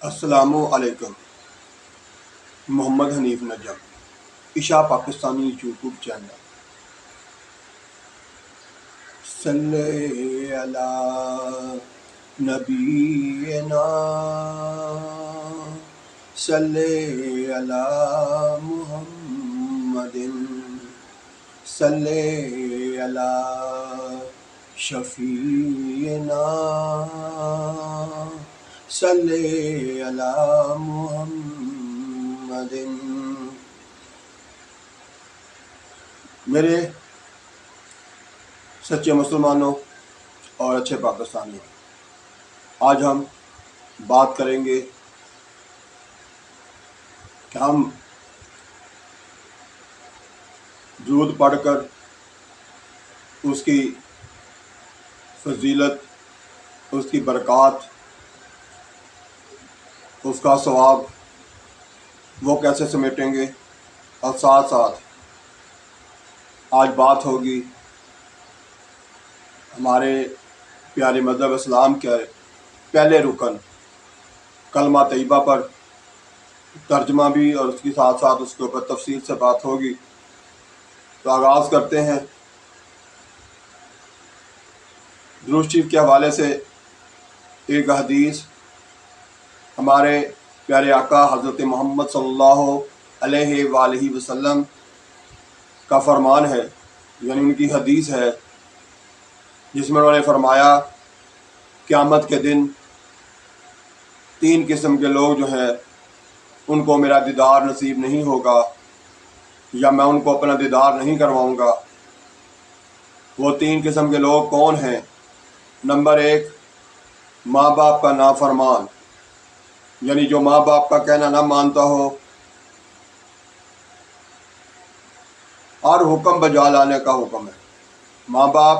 السلام علیکم۔ محمد حنیف نجم، عشاء پاکستانی یوٹیوب چینل۔ صلی علی نبینا، صلی علی محمد، صلی علی شفیعنا، صلی علی محمد۔ میرے سچے مسلمانوں اور اچھے پاکستانیوں، آج ہم بات کریں گے کہ ہم درود پڑھ کر اس کی فضیلت، اس کی برکات، اس کا ثواب وہ کیسے سمیٹیں گے، اور ساتھ ساتھ آج بات ہوگی ہمارے پیارے مذہب اسلام کے پہلے رکن کلمہ طیبہ پر ترجمہ بھی، اور اس کے ساتھ ساتھ اس کے اوپر تفصیل سے بات ہوگی۔ تو آغاز کرتے ہیں۔ درود شریف کے حوالے سے ایک حدیث ہمارے پیارے آقا حضرت محمد صلی اللہ علیہ وآلہ وسلم کا فرمان ہے، یعنی ان کی حدیث ہے، جس میں انہوں نے فرمایا قیامت کے دن 3 قسم کے لوگ جو ہیں ان کو میرا دیدار نصیب نہیں ہوگا، یا میں ان کو اپنا دیدار نہیں کرواؤں گا۔ وہ 3 قسم کے لوگ کون ہیں؟ نمبر 1، ماں باپ کا نافرمان، یعنی جو ماں باپ کا کہنا نہ مانتا ہو، ہر حکم بجا لانے کا حکم ہے۔ ماں باپ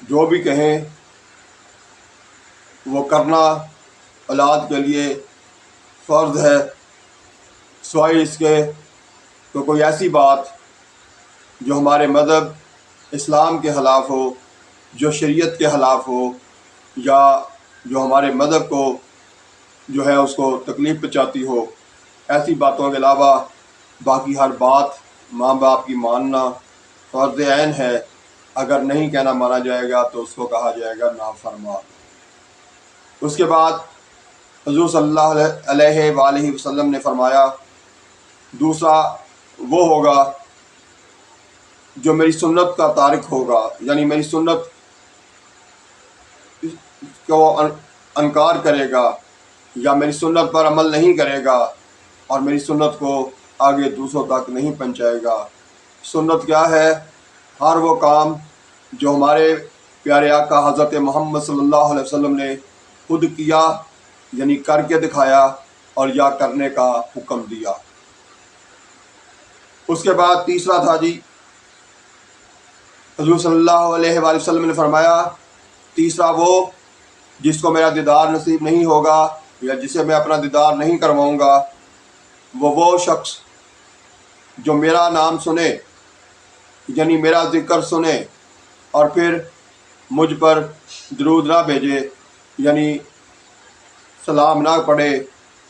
جو بھی کہیں وہ کرنا اولاد کے لیے فرض ہے، سوائے اس کے تو کوئی ایسی بات جو ہمارے مذہب اسلام کے خلاف ہو، جو شریعت کے خلاف ہو، یا جو ہمارے مذہب کو جو ہے اس کو تکلیف پہنچاتی ہو، ایسی باتوں کے علاوہ باقی ہر بات ماں باپ کی ماننا فرض عین ہے۔ اگر نہیں کہنا مانا جائے گا تو اس کو کہا جائے گا نافرمان۔ اس کے بعد حضور صلی اللہ علیہ وآلہ وسلم نے فرمایا دوسرا وہ ہوگا جو میری سنت کا تارک ہوگا، یعنی میری سنت کو انکار کرے گا، یا میری سنت پر عمل نہیں کرے گا، اور میری سنت کو آگے دوسروں تک نہیں پہنچائے گا۔ سنت کیا ہے؟ ہر وہ کام جو ہمارے پیارے آقا حضرت محمد صلی اللہ علیہ وسلم نے خود کیا، یعنی کر کے دکھایا، اور یا کرنے کا حکم دیا۔ اس کے بعد تیسرا تھا جی، حضور صلی اللہ علیہ وآلہ وسلم نے فرمایا تیسرا وہ جس کو میرا دیدار نصیب نہیں ہوگا، یا جسے میں اپنا دیدار نہیں کرواؤں گا، وہ شخص جو میرا نام سنے، یعنی میرا ذکر سنے، اور پھر مجھ پر درود نہ بھیجے، یعنی سلام نہ پڑھے،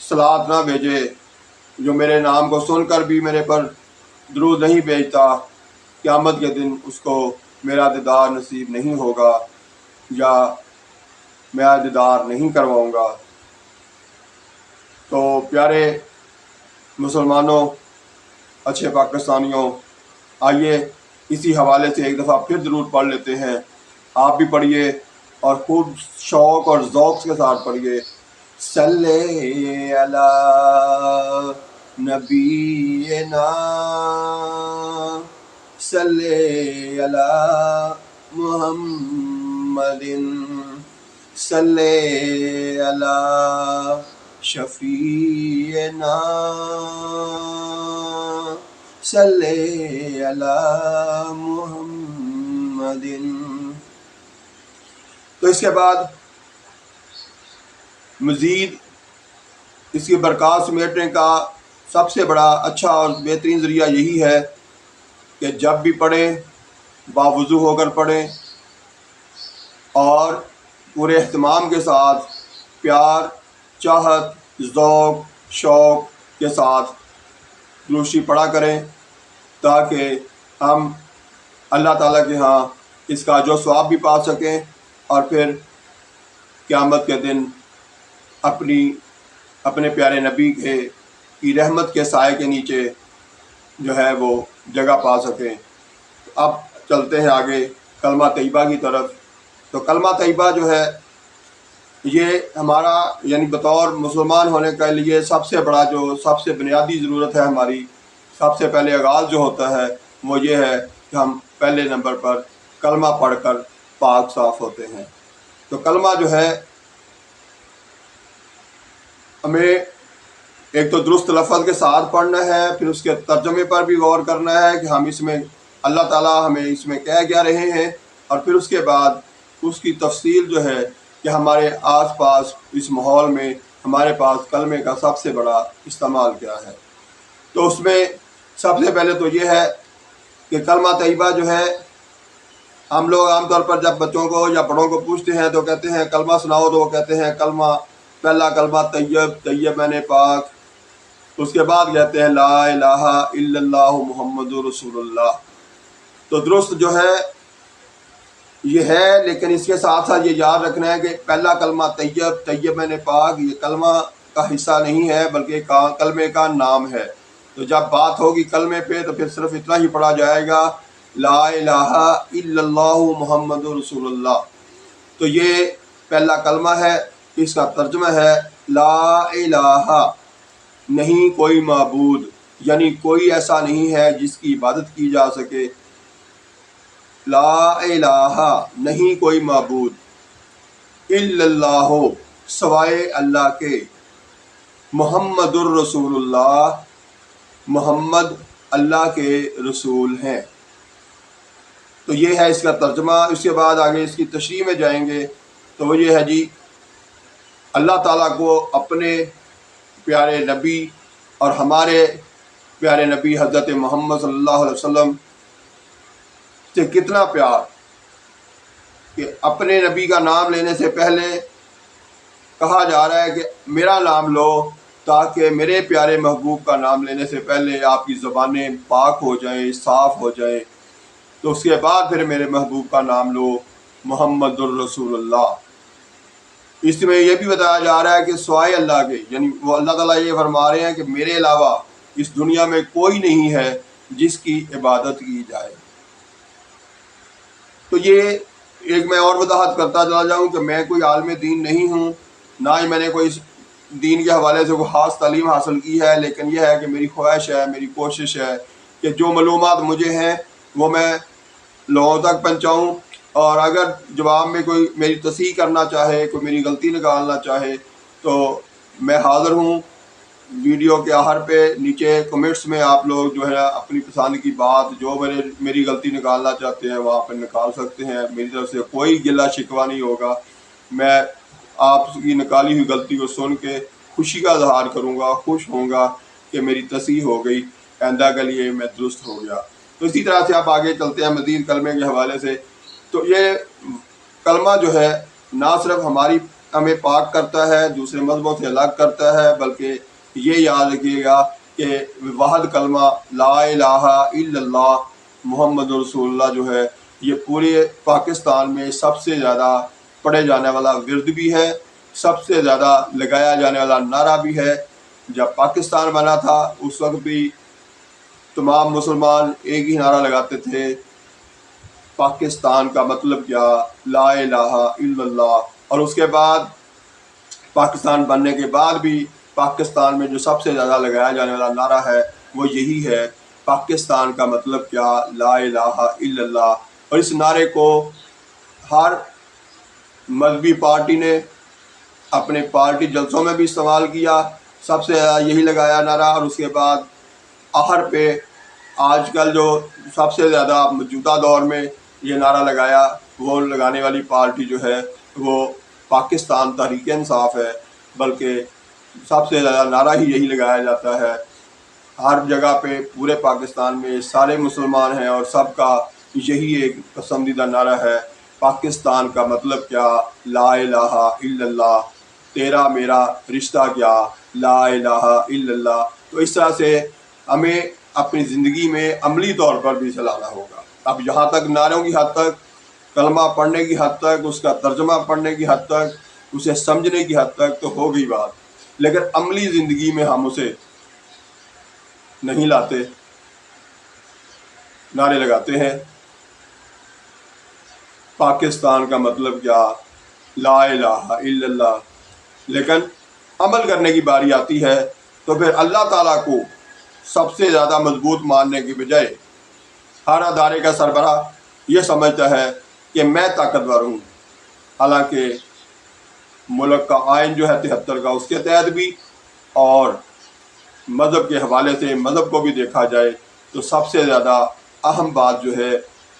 صلوات نہ بھیجے، جو میرے نام کو سن کر بھی میرے پر درود نہیں بھیجتا، قیامت کے دن اس کو میرا دیدار نصیب نہیں ہوگا، یا میرا دیدار نہیں کرواؤں گا۔ تو پیارے مسلمانوں، اچھے پاکستانیوں، آئیے اسی حوالے سے ایک دفعہ پھر درود پڑھ لیتے ہیں۔ آپ بھی پڑھیے اور خوب شوق اور ذوق کے ساتھ پڑھیے۔ صلی علی نبینا، صلی علی محمد، صلی علی شفیعنا، صلی علی محمد۔ تو اس کے بعد مزید اس کی برکات سمیٹنے کا سب سے بڑا اچھا اور بہترین ذریعہ یہی ہے کہ جب بھی پڑھیں باوضو ہو کر پڑھیں، اور پورے اہتمام کے ساتھ پیار، چاہت، ذوق، شوق کے ساتھ درود شریف پڑھا کریں، تاکہ ہم اللہ تعالیٰ کے ہاں اس کا جو ثواب بھی پا سکیں، اور پھر قیامت کے دن اپنے پیارے نبی کی رحمت کے سائے کے نیچے جو ہے وہ جگہ پا سکیں۔ اب چلتے ہیں آگے کلمہ طیبہ کی طرف۔ تو کلمہ طیبہ جو ہے یہ ہمارا یعنی بطور مسلمان ہونے کے لیے سب سے بڑا جو سب سے بنیادی ضرورت ہے ہماری، سب سے پہلے آغاز جو ہوتا ہے وہ یہ ہے کہ ہم پہلے نمبر پر کلمہ پڑھ کر پاک صاف ہوتے ہیں۔ تو کلمہ جو ہے ہمیں ایک تو درست لفظ کے ساتھ پڑھنا ہے، پھر اس کے ترجمے پر بھی غور کرنا ہے کہ ہم اس میں اللہ تعالیٰ ہمیں اس میں کہہ کیا رہے ہیں، اور پھر اس کے بعد اس کی تفصیل جو ہے کہ ہمارے آس پاس اس ماحول میں ہمارے پاس کلمے کا سب سے بڑا استعمال کیا ہے۔ تو اس میں سب سے پہلے تو یہ ہے کہ کلمہ طیبہ جو ہے ہم لوگ عام طور پر جب بچوں کو یا بڑوں کو پوچھتے ہیں تو کہتے ہیں کلمہ سناؤ، تو وہ کہتے ہیں کلمہ، پہلا کلمہ طیب، طیب یعنی پاک، اس کے بعد کہتے ہیں لا الہ الا اللہ محمد رسول اللہ۔ تو درست جو ہے یہ ہے، لیکن اس کے ساتھ ساتھ یہ یاد رکھنا ہے کہ پہلا کلمہ طیب، طیب یعنی پاک، یہ کلمہ کا حصہ نہیں ہے بلکہ کلمے کا نام ہے۔ تو جب بات ہوگی کلمے پہ تو پھر صرف اتنا ہی پڑھا جائے گا، لا الہ الا اللہ محمد رسول اللہ۔ تو یہ پہلا کلمہ ہے، اس کا ترجمہ ہے لا الہ، نہیں کوئی معبود، یعنی کوئی ایسا نہیں ہے جس کی عبادت کی جا سکے۔ لا الہ، نہیں کوئی معبود، الا اللہ، سوائے اللہ کے، محمد الرسول اللہ، محمد اللہ کے رسول ہیں۔ تو یہ ہے اس کا ترجمہ۔ اس کے بعد آگے اس کی تشریح میں جائیں گے تو وہ یہ ہے جی، اللہ تعالیٰ کو اپنے پیارے نبی اور ہمارے پیارے نبی حضرت محمد صلی اللہ علیہ وسلم سے کتنا پیار کہ اپنے نبی کا نام لینے سے پہلے کہا جا رہا ہے کہ میرا نام لو، تاکہ میرے پیارے محبوب کا نام لینے سے پہلے آپ کی زبانیں پاک ہو جائیں، صاف ہو جائیں۔ تو اس کے بعد پھر میرے محبوب کا نام لو، محمد الرسول اللہ۔ اس میں یہ بھی بتایا جا رہا ہے کہ سوائے اللہ کے، یعنی وہ اللہ تعالیٰ یہ فرما رہے ہیں کہ میرے علاوہ اس دنیا میں کوئی نہیں ہے جس کی عبادت کی جائے۔ تو یہ ایک میں اور وضاحت کرتا چلا جاؤں کہ میں کوئی عالم دین نہیں ہوں، نہ ہی میں نے کوئی دین کے حوالے سے کوئی خاص تعلیم حاصل کی ہے، لیکن یہ ہے کہ میری خواہش ہے، میری کوشش ہے کہ جو معلومات مجھے ہیں وہ میں لوگوں تک پہنچاؤں، اور اگر جواب میں کوئی میری تصحیح کرنا چاہے، کوئی میری غلطی نکالنا چاہے تو میں حاضر ہوں۔ ویڈیو کے آخر پہ نیچے کمنٹس میں آپ لوگ جو ہے اپنی پسند کی بات جو میری غلطی نکالنا چاہتے ہیں وہاں پہ نکال سکتے ہیں۔ میری طرف سے کوئی گلہ شکوہ نہیں ہوگا، میں آپ کی نکالی ہوئی غلطی کو سن کے خوشی کا اظہار کروں گا، خوش ہوں گا کہ میری تصحیح ہو گئی، آئندہ کے لیے میں درست ہو گیا۔ تو اسی طرح سے آپ آگے چلتے ہیں مزید کلمے کے حوالے سے۔ تو یہ کلمہ جو ہے نہ صرف ہمیں پاک کرتا ہے، دوسرے مذہبوں سے الگ کرتا ہے، بلکہ یہ یاد رکھیے گا کہ واحد کلمہ لا الہ الا اللہ محمد رسول اللہ جو ہے یہ پورے پاکستان میں سب سے زیادہ پڑھے جانے والا ورد بھی ہے، سب سے زیادہ لگایا جانے والا نعرہ بھی ہے۔ جب پاکستان بنا تھا اس وقت بھی تمام مسلمان ایک ہی نعرہ لگاتے تھے، پاکستان کا مطلب کیا، لا الہ الا اللہ۔ اور اس کے بعد پاکستان بننے کے بعد بھی پاکستان میں جو سب سے زیادہ لگایا جانے والا نعرہ ہے وہ یہی ہے، پاکستان کا مطلب کیا، لا الہ الا اللہ۔ اور اس نعرے کو ہر مذہبی پارٹی نے اپنے پارٹی جلسوں میں بھی استعمال کیا، سب سے زیادہ یہی لگایا نعرہ۔ اور اس کے بعد آخر پہ آج کل جو سب سے زیادہ موجودہ دور میں یہ نعرہ لگایا، وہ لگانے والی پارٹی جو ہے وہ پاکستان تحریک انصاف ہے، بلکہ سب سے زیادہ نعرہ ہی یہی لگایا جاتا ہے ہر جگہ پہ۔ پورے پاکستان میں سارے مسلمان ہیں اور سب کا یہی ایک پسندیدہ نعرہ ہے، پاکستان کا مطلب کیا، لا الہ الا اللہ تیرا میرا رشتہ کیا، لا الہ الا اللہ۔ تو اس طرح سے ہمیں اپنی زندگی میں عملی طور پر بھی چلانا ہوگا۔ اب یہاں تک نعروں کی حد تک، کلمہ پڑھنے کی حد تک، اس کا ترجمہ پڑھنے کی حد تک، اسے سمجھنے کی حد تک تو ہو گئی بات، لیکن عملی زندگی میں ہم اسے نہیں لاتے، نعرے لگاتے ہیں پاکستان کا مطلب کیا، لا الہ الا اللہ، لیکن عمل کرنے کی باری آتی ہے تو پھر اللہ تعالیٰ کو سب سے زیادہ مضبوط ماننے کی بجائے ہر ادارے کا سربراہ یہ سمجھتا ہے کہ میں طاقتور ہوں، حالانکہ ملک کا آئین جو ہے 73 کا، اس کے تحت بھی اور مذہب کے حوالے سے مذہب کو بھی دیکھا جائے تو سب سے زیادہ اہم بات جو ہے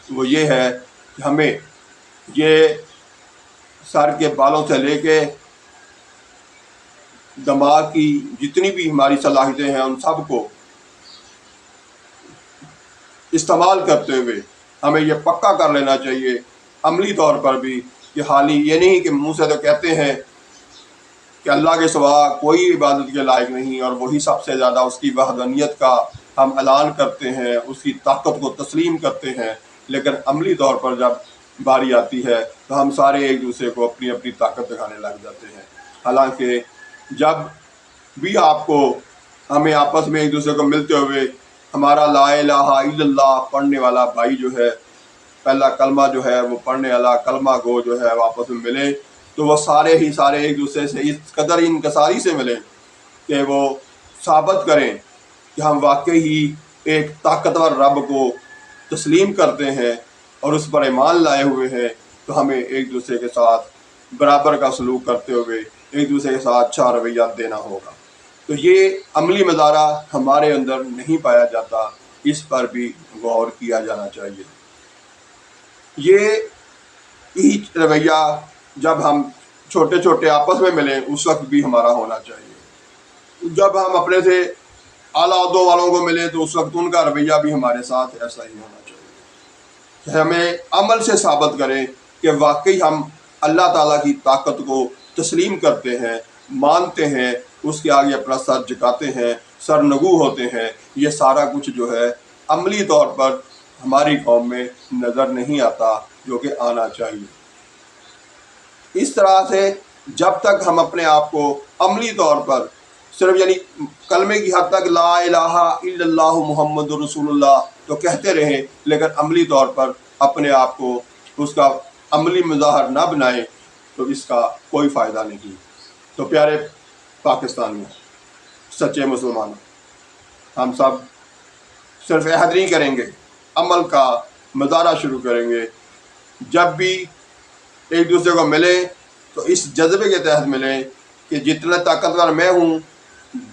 وہ یہ ہے کہ ہمیں یہ سر کے بالوں سے لے کے دماغ کی جتنی بھی ہماری صلاحیتیں ہیں ان سب کو استعمال کرتے ہوئے ہمیں یہ پکا کر لینا چاہیے عملی طور پر بھی کہ حالی یہ نہیں کہ منہ سے تو کہتے ہیں کہ اللہ کے سوا کوئی عبادت کے لائق نہیں، اور وہی سب سے زیادہ اس کی وحدانیت کا ہم اعلان کرتے ہیں، اس کی طاقت کو تسلیم کرتے ہیں، لیکن عملی طور پر جب باری آتی ہے تو ہم سارے ایک دوسرے کو اپنی اپنی طاقت دکھانے لگ جاتے ہیں۔ حالانکہ جب بھی آپ کو ہمیں آپس میں ایک دوسرے کو ملتے ہوئے ہمارا لا الہ الا اللہ پڑھنے والا بھائی جو ہے، پہلا کلمہ جو ہے وہ پڑھنے والا کلمہ گو جو ہے وہ آپس میں ملے تو وہ سارے ایک دوسرے سے اس قدر انکساری سے ملیں کہ وہ ثابت کریں کہ ہم واقعی ہی ایک طاقتور رب کو تسلیم کرتے ہیں اور اس پر ایمان لائے ہوئے ہیں، تو ہمیں ایک دوسرے کے ساتھ برابر کا سلوک کرتے ہوئے ایک دوسرے کے ساتھ اچھا رویہ دینا ہوگا۔ تو یہ عملی مظاہرہ ہمارے اندر نہیں پایا جاتا، اس پر بھی غور کیا جانا چاہیے۔ یہ رویہ جب ہم چھوٹے چھوٹے آپس میں ملیں اس وقت بھی ہمارا ہونا چاہیے، جب ہم اپنے سے اعلیٰ عہدوں والوں کو ملیں تو اس وقت ان کا رویہ بھی ہمارے ساتھ ایسا ہی ہونا چاہیے کہ ہمیں عمل سے ثابت کریں کہ واقعی ہم اللہ تعالیٰ کی طاقت کو تسلیم کرتے ہیں، مانتے ہیں، اس کے آگے اپنا سر جھکاتے ہیں، سرنگو ہوتے ہیں۔ یہ سارا کچھ جو ہے عملی طور پر ہماری قوم میں نظر نہیں آتا، جو کہ آنا چاہیے۔ اس طرح سے جب تک ہم اپنے آپ کو عملی طور پر صرف یعنی کلمے کی حد تک لا الہ الا اللہ محمد رسول اللہ تو کہتے رہیں، لیکن عملی طور پر اپنے آپ کو اس کا عملی مظاہر نہ بنائیں تو اس کا کوئی فائدہ نہیں۔ تو پیارے پاکستانیوں، سچے مسلمانوں، ہم سب صرف عہد نہیں کریں گے، عمل کا مظاہرہ شروع کریں گے۔ جب بھی ایک دوسرے کو ملیں تو اس جذبے کے تحت ملیں کہ جتنا طاقتور میں ہوں،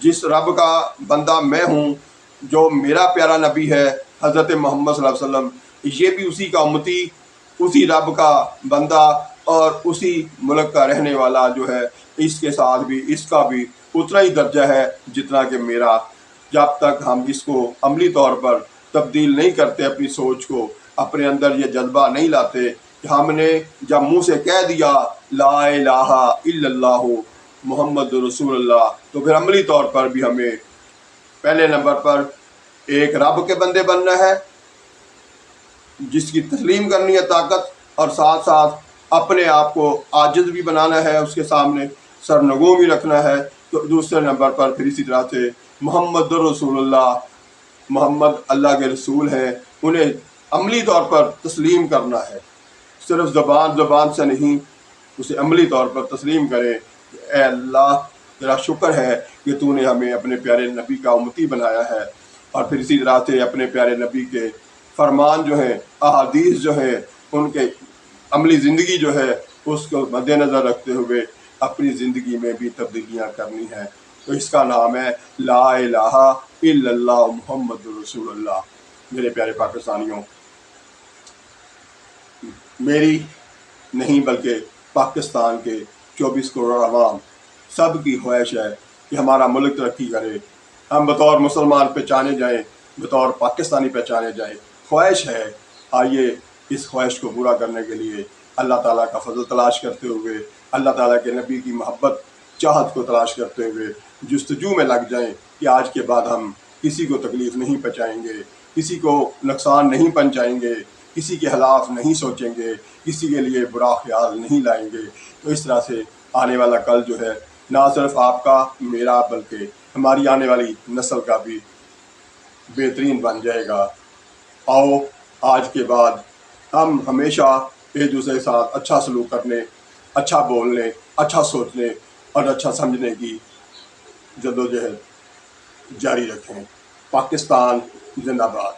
جس رب کا بندہ میں ہوں، جو میرا پیارا نبی ہے حضرت محمد صلی اللہ علیہ وسلم، یہ بھی اسی کا امتی، اسی رب کا بندہ اور اسی ملک کا رہنے والا جو ہے، اس کے ساتھ بھی اس کا بھی اتنا ہی درجہ ہے جتنا کہ میرا۔ جب تک ہم اس کو عملی طور پر تبدیل نہیں کرتے، اپنی سوچ کو اپنے اندر یہ جذبہ نہیں لاتے کہ ہم نے جب منہ سے کہہ دیا لا الہ الا اللہ محمد رسول اللہ، تو پھر عملی طور پر بھی ہمیں پہلے نمبر پر ایک رب کے بندے بننا ہے جس کی تسلیم کرنی ہے طاقت، اور ساتھ ساتھ اپنے آپ کو عاجز بھی بنانا ہے، اس کے سامنے سرنگو بھی رکھنا ہے۔ تو دوسرے نمبر پر پھر اسی طرح سے محمد رسول اللہ، محمد اللہ کے رسول ہیں، انہیں عملی طور پر تسلیم کرنا ہے، صرف زبان سے نہیں، اسے عملی طور پر تسلیم کریں کہ اے اللہ تیرا شکر ہے کہ تو نے ہمیں اپنے پیارے نبی کا امتی بنایا ہے۔ اور پھر اسی طرح سے اپنے پیارے نبی کے فرمان جو ہیں، احادیث جو ہیں، ان کے عملی زندگی جو ہے اس کو مد نظر رکھتے ہوئے اپنی زندگی میں بھی تبدیلیاں کرنی ہیں۔ تو اس کا نام ہے لا الہ الا اللہ محمد رسول اللہ۔ میرے پیارے پاکستانیوں، میری نہیں بلکہ پاکستان کے 24 کروڑ عوام سب کی خواہش ہے کہ ہمارا ملک ترقی کرے، ہم بطور مسلمان پہچانے جائیں، بطور پاکستانی پہچانے جائیں۔ خواہش ہے، آئیے اس خواہش کو پورا کرنے کے لیے اللہ تعالیٰ کا فضل تلاش کرتے ہوئے، اللہ تعالیٰ کے نبی کی محبت چاہت کو تلاش کرتے ہوئے جستجو میں لگ جائیں کہ آج کے بعد ہم کسی کو تکلیف نہیں پہنچائیں گے، کسی کو نقصان نہیں پہنچائیں گے، کسی کے خلاف نہیں سوچیں گے، کسی کے لیے برا خیال نہیں لائیں گے۔ تو اس طرح سے آنے والا کل جو ہے نہ صرف آپ کا میرا بلکہ ہماری آنے والی نسل کا بھی بہترین بن جائے گا۔ آؤ آج کے بعد ہم ہمیشہ ایک دوسرے کے ساتھ اچھا سلوک کرنے، اچھا بولنے، اچھا سوچنے اور اچھا سمجھنے کی جدوجہد جاری رکھیں۔ پاکستان زندہ باد۔